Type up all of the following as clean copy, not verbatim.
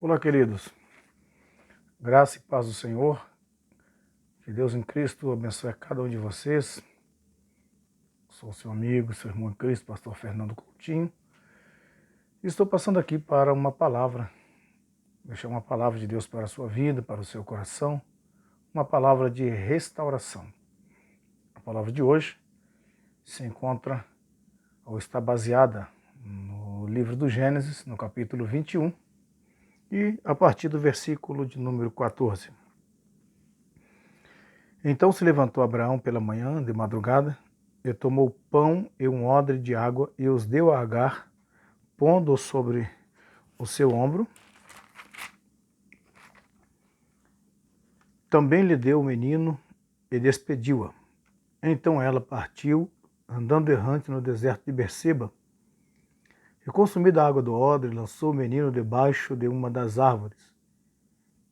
Olá, queridos. Graça e paz do Senhor. Que Deus em Cristo abençoe a cada um de vocês. Sou seu amigo, seu irmão em Cristo, pastor Fernando Coutinho. Estou passando aqui para uma palavra, deixar uma palavra de Deus para a sua vida, para o seu coração, uma palavra de restauração. A palavra de hoje se encontra ou está baseada no livro do Gênesis, no capítulo 21, e a partir do versículo de número 14. Então se levantou Abraão pela manhã, de madrugada, e tomou pão e um odre de água, e os deu a Agar, pondo-o sobre o seu ombro. Também lhe deu o menino e despediu-a. Então ela partiu, andando errante no deserto de Berseba. E consumida a água do odre, lançou o menino debaixo de uma das árvores,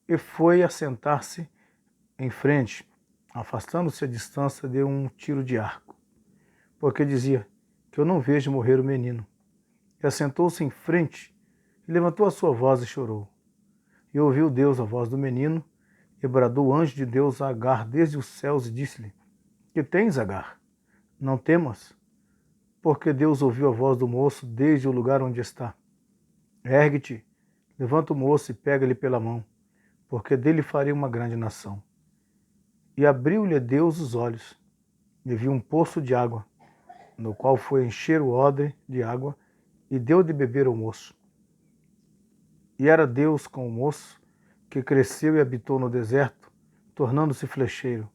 e foi assentar-se em frente, afastando-se a distância de um tiro de arco, porque dizia que eu não vejo morrer o menino. E assentou-se em frente, e levantou a sua voz e chorou. E ouviu Deus a voz do menino, e bradou o anjo de Deus a Agar desde os céus, e disse-lhe: Que tens, Agar? Não temas, porque Deus ouviu a voz do moço desde o lugar onde está. Ergue-te, levanta o moço e pega-lhe pela mão, porque dele farei uma grande nação. E abriu-lhe Deus os olhos, e viu um poço de água, no qual foi encher o odre de água, e deu de beber ao moço. E era Deus com o moço, que cresceu e habitou no deserto, tornando-se flecheiro,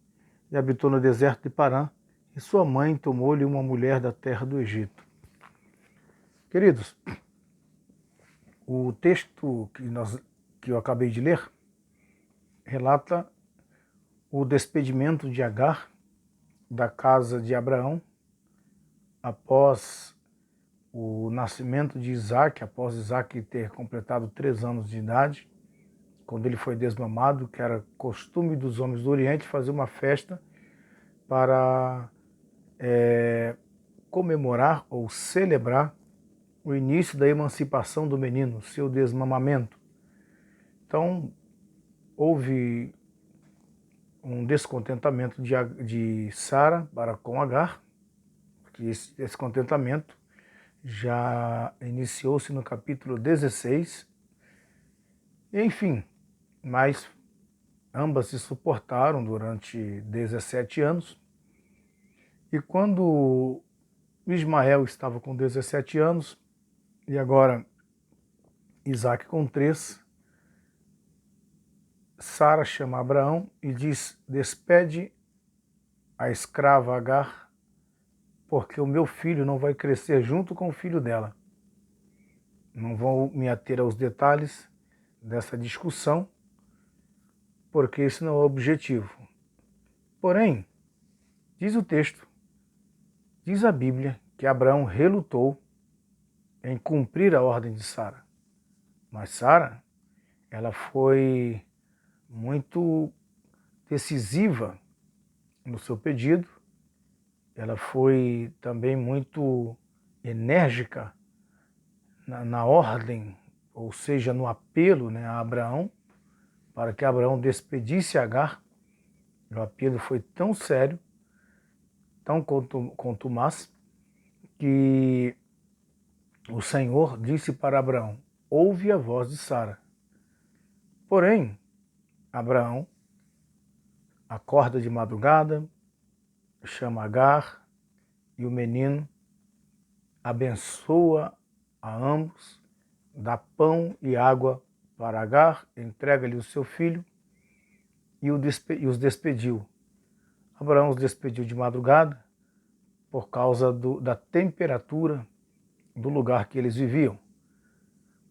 e habitou no deserto de Parã, e sua mãe tomou-lhe uma mulher da terra do Egito. Queridos, o texto que eu acabei de ler relata o despedimento de Agar da casa de Abraão após o nascimento de Isaac, após Isaac ter completado 3 anos de idade, quando ele foi desmamado, que era costume dos homens do Oriente fazer uma festa para comemorar ou celebrar o início da emancipação do menino, seu desmamamento. Então, houve um descontentamento de Sara para com Agar, que esse descontentamento já iniciou-se no capítulo 16. Enfim, mas ambas se suportaram durante 17 anos. E quando Ismael estava com 17 anos, e agora Isaac com 3, Sara chama Abraão e diz: despede a escrava Agar, porque o meu filho não vai crescer junto com o filho dela. Não vou me ater aos detalhes dessa discussão, porque esse não é o objetivo. Porém, diz o texto, diz a Bíblia, que Abraão relutou em cumprir a ordem de Sara. Mas Sara, ela foi muito decisiva no seu pedido, ela foi também muito enérgica na ordem, ou seja, no apelo, a Abraão, para que Abraão despedisse Agar. O apelo foi tão sério, tão contumaz, que o Senhor disse para Abraão: ouve a voz de Sara. Porém, Abraão acorda de madrugada, chama Agar, e o menino abençoa a ambos, dá pão e água para Agar, entrega-lhe o seu filho e os despediu. Abraão os despediu de madrugada por causa da temperatura do lugar que eles viviam.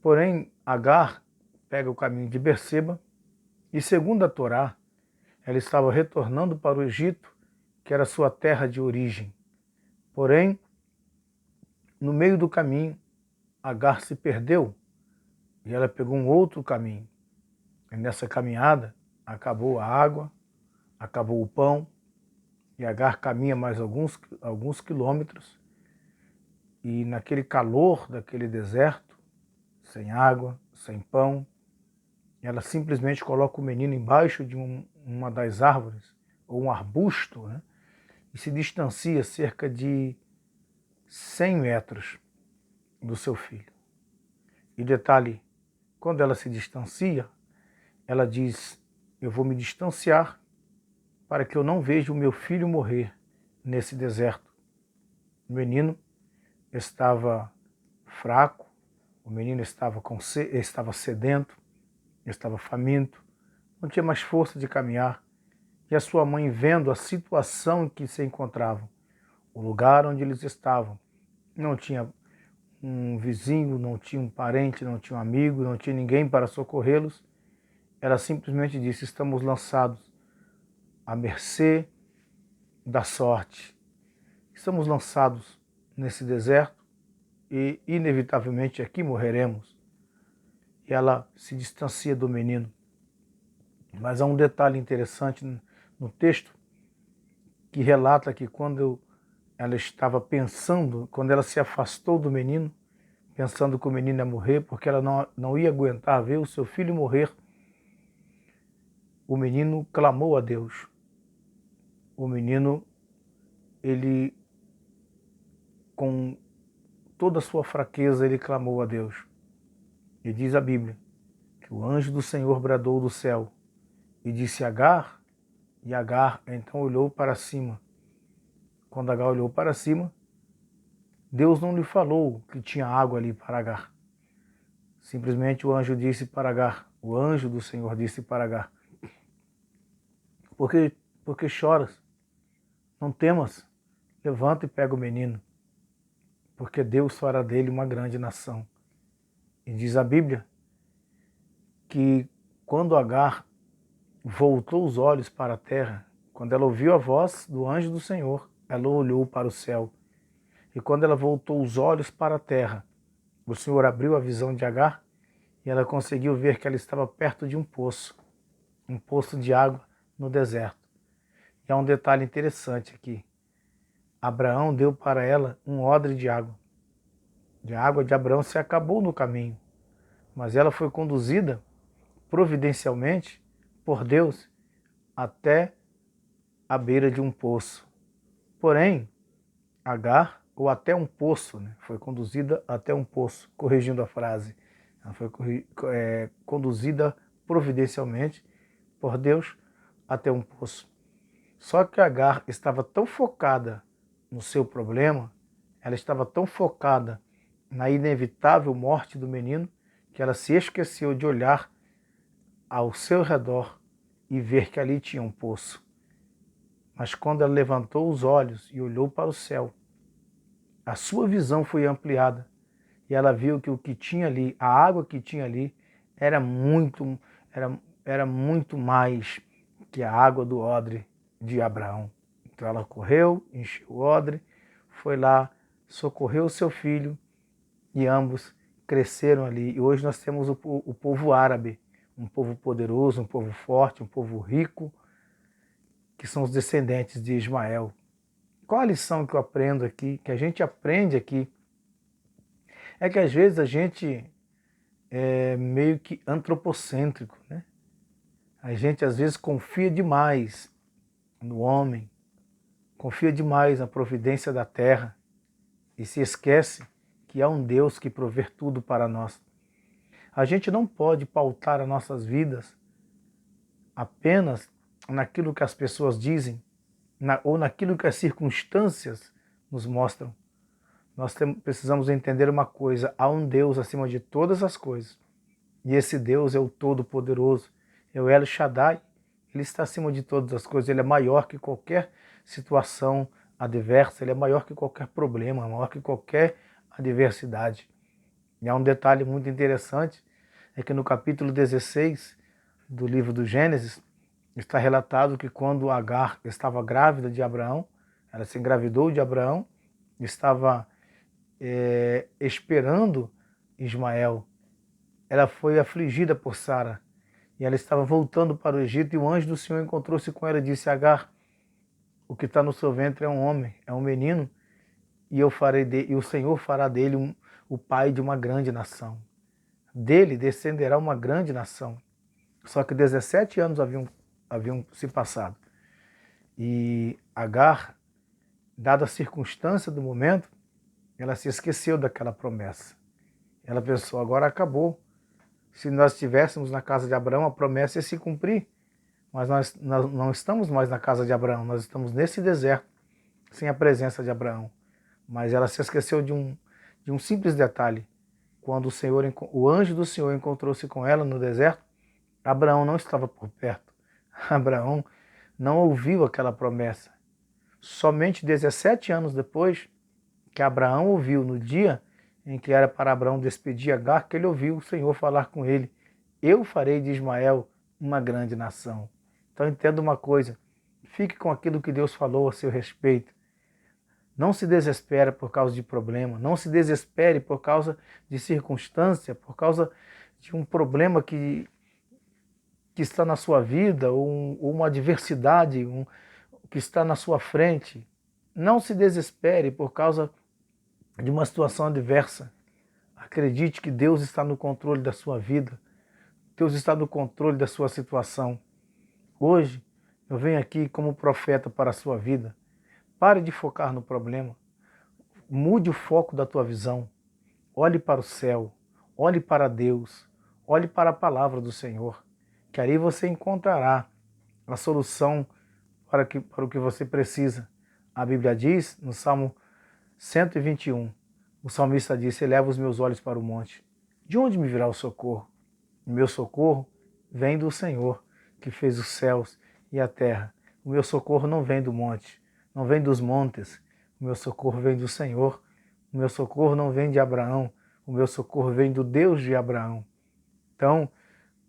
Porém, Agar pega o caminho de Berseba e, segundo a Torá, ela estava retornando para o Egito, que era sua terra de origem. Porém, no meio do caminho, Agar se perdeu e ela pegou um outro caminho. E nessa caminhada, acabou a água, acabou o pão, e Agar caminha mais alguns quilômetros, e naquele calor daquele deserto, sem água, sem pão, ela simplesmente coloca o menino embaixo de uma das árvores, ou um arbusto, né? E se distancia cerca de 100 metros do seu filho. E detalhe, quando ela se distancia, ela diz: eu vou me distanciar para que eu não veja o meu filho morrer nesse deserto. O menino estava fraco, o menino estava sedento, estava faminto, não tinha mais força de caminhar. E a sua mãe, vendo a situação em que se encontravam, o lugar onde eles estavam, não tinha um vizinho, não tinha um parente, não tinha um amigo, não tinha ninguém para socorrê-los, ela simplesmente disse: estamos lançados à mercê da sorte. Estamos lançados nesse deserto e, inevitavelmente, aqui morreremos. E ela se distancia do menino. Mas há um detalhe interessante no texto que relata que quando ela estava pensando, quando ela se afastou do menino, pensando que o menino ia morrer, porque ela não ia aguentar ver o seu filho morrer, o menino clamou a Deus. O menino, ele, com toda a sua fraqueza, ele clamou a Deus. E diz a Bíblia que o anjo do Senhor bradou do céu e disse: Agar, e Agar então olhou para cima. Quando Agar olhou para cima, Deus não lhe falou que tinha água ali para Agar. Simplesmente o anjo disse para Agar, o anjo do Senhor disse para Agar: porque choras? Não temas, levanta e pega o menino, porque Deus fará dele uma grande nação. E diz a Bíblia que quando Agar voltou os olhos para a terra, quando ela ouviu a voz do anjo do Senhor, ela olhou para o céu. E quando ela voltou os olhos para a terra, o Senhor abriu a visão de Agar e ela conseguiu ver que ela estava perto de um poço de água no deserto. E há um detalhe interessante aqui. Abraão deu para ela um odre de água. A água de Abraão se acabou no caminho, mas ela foi conduzida providencialmente por Deus até a beira de um poço. Porém, Agar, ou até um poço, né? Foi conduzida até um poço, corrigindo a frase. Ela foi conduzida providencialmente por Deus até um poço. Só que Agar estava tão focada no seu problema, ela estava tão focada na inevitável morte do menino, que ela se esqueceu de olhar ao seu redor e ver que ali tinha um poço. Mas quando ela levantou os olhos e olhou para o céu, a sua visão foi ampliada e ela viu que o que tinha ali, a água que tinha ali, era muito mais que a água do odre de Abraão. Então ela correu, encheu o odre, foi lá, socorreu o seu filho e ambos cresceram ali. E hoje nós temos o povo árabe, um povo poderoso, um povo forte, um povo rico, que são os descendentes de Ismael. Qual a lição que eu aprendo aqui, que a gente aprende aqui? É que às vezes a gente é meio que antropocêntrico, né? A gente às vezes confia demais no homem, confia demais na providência da terra e se esquece que há um Deus que provê tudo para nós. A gente não pode pautar as nossas vidas apenas naquilo que as pessoas dizem ou naquilo que as circunstâncias nos mostram. Nós precisamos entender uma coisa: há um Deus acima de todas as coisas. E esse Deus é o Todo-Poderoso, é o El Shaddai. Ele está acima de todas as coisas, ele é maior que qualquer situação adversa, ele é maior que qualquer problema, maior que qualquer adversidade. E há um detalhe muito interessante, é que no capítulo 16 do livro do Gênesis, está relatado que quando Agar estava grávida de Abraão, ela se engravidou de Abraão, estava esperando Ismael. Ela foi afligida por Sara e ela estava voltando para o Egito e o anjo do Senhor encontrou-se com ela e disse: Agar, o que está no seu ventre é um homem, é um menino, e o Senhor fará dele o pai de uma grande nação. Dele descenderá uma grande nação. Só que 17 anos haviam se passado. E Agar, dada a circunstância do momento, ela se esqueceu daquela promessa. Ela pensou, agora acabou. Se nós estivéssemos na casa de Abraão, a promessa ia se cumprir. Mas nós não estamos mais na casa de Abraão, nós estamos nesse deserto, sem a presença de Abraão. Mas ela se esqueceu de um simples detalhe. Quando o anjo do Senhor encontrou-se com ela no deserto, Abraão não estava por perto. Abraão não ouviu aquela promessa. Somente 17 anos depois que Abraão ouviu, no dia em que era para Abraão despedir Agar, que ele ouviu o Senhor falar com ele: eu farei de Ismael uma grande nação. Então entenda uma coisa, fique com aquilo que Deus falou a seu respeito. Não se desespere por causa de problema, não se desespere por causa de circunstância, por causa de um problema que está na sua vida, ou uma adversidade que está na sua frente. Não se desespere por causa de uma situação adversa. Acredite que Deus está no controle da sua vida. Deus está no controle da sua situação. Hoje, eu venho aqui como profeta para a sua vida. Pare de focar no problema. Mude o foco da tua visão. Olhe para o céu. Olhe para Deus. Olhe para a palavra do Senhor. Que aí você encontrará a solução para o que você precisa. A Bíblia diz, no Salmo 121, o salmista disse: eleva os meus olhos para o monte. De onde me virá o socorro? O meu socorro vem do Senhor, que fez os céus e a terra. O meu socorro não vem do monte, não vem dos montes. O meu socorro vem do Senhor. O meu socorro não vem de Abraão. O meu socorro vem do Deus de Abraão. Então,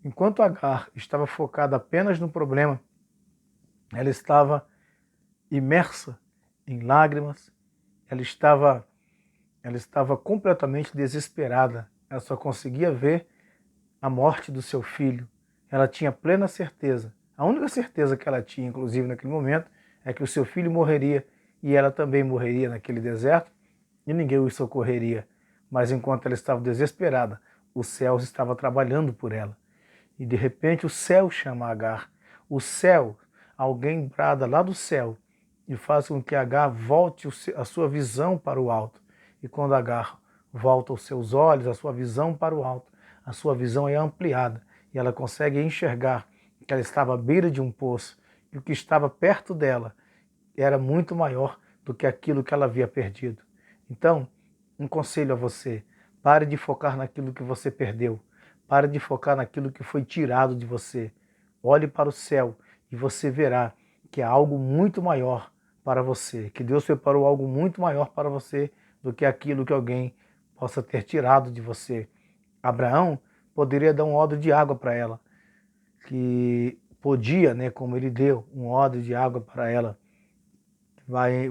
enquanto Agar estava focada apenas no problema, ela estava imersa em lágrimas, ela estava completamente desesperada. Ela só conseguia ver a morte do seu filho. Ela tinha plena certeza. A única certeza que ela tinha, inclusive naquele momento, é que o seu filho morreria e ela também morreria naquele deserto e ninguém o socorreria. Mas enquanto ela estava desesperada, os céus estavam trabalhando por ela. E de repente o céu chama Agar. O céu, alguém brada lá do céu e faz com que Agar volte a sua visão para o alto. E quando Agar volta os seus olhos, a sua visão para o alto, a sua visão é ampliada e ela consegue enxergar que ela estava à beira de um poço e o que estava perto dela era muito maior do que aquilo que ela havia perdido. Então, um conselho a você: pare de focar naquilo que você perdeu, pare de focar naquilo que foi tirado de você. Olhe para o céu e você verá que há algo muito maior para você, que Deus preparou algo muito maior para você do que aquilo que alguém possa ter tirado de você. Abraão poderia dar um odre de água para ela, que podia, como ele deu, um odre de água para ela,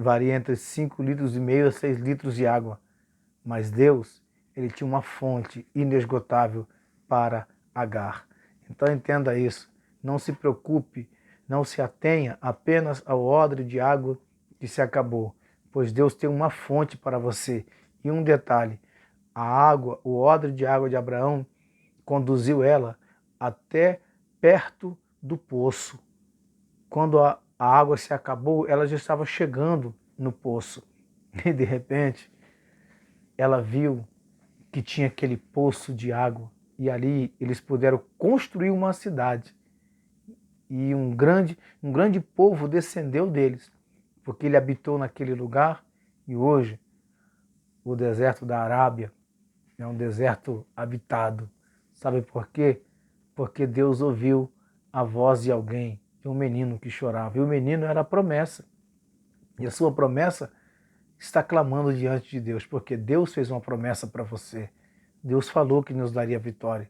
varia entre 5,5 litros a 6 litros de água. Mas Deus, ele tinha uma fonte inesgotável para Agar. Então entenda isso, não se preocupe, não se atenha apenas ao odre de água que se acabou, pois Deus tem uma fonte para você. E um detalhe, a água, o odre de água de Abraão conduziu ela até perto do poço. Quando a água se acabou, ela já estava chegando no poço. E de repente, ela viu que tinha aquele poço de água. E ali eles puderam construir uma cidade. E um grande povo descendeu deles, porque ele habitou naquele lugar. E hoje, o deserto da Arábia é um deserto habitado. Sabe por quê? Porque Deus ouviu a voz de alguém, de um menino que chorava. E o menino era a promessa. E a sua promessa está clamando diante de Deus, porque Deus fez uma promessa para você. Deus falou que nos daria vitória.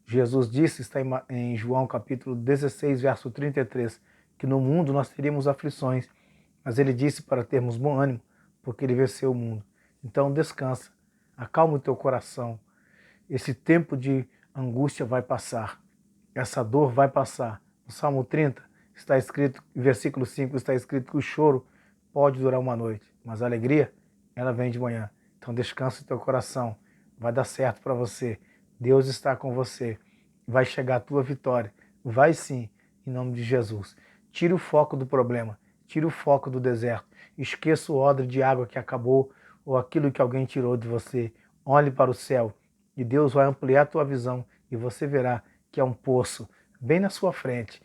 Jesus disse, está em João capítulo 16, verso 33, que no mundo nós teríamos aflições, mas ele disse para termos bom ânimo, porque ele venceu o mundo. Então descansa, acalma o teu coração. Esse tempo de angústia vai passar, essa dor vai passar. No Salmo 30, está escrito, versículo 5, está escrito que o choro pode durar uma noite, mas a alegria, ela vem de manhã. Então descansa o teu coração, vai dar certo para você. Deus está com você, vai chegar a tua vitória. Vai sim, em nome de Jesus. Tire o foco do problema, tire o foco do deserto. Esqueça o odre de água que acabou ou aquilo que alguém tirou de você. Olhe para o céu e Deus vai ampliar a tua visão e você verá que é um poço bem na sua frente,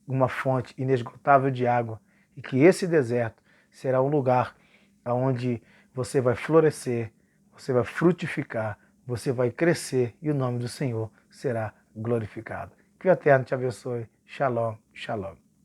uma fonte inesgotável de água e que esse deserto será um lugar onde você vai florescer, você vai frutificar, você vai crescer e o nome do Senhor será glorificado. Que o Eterno te abençoe. Shalom, shalom.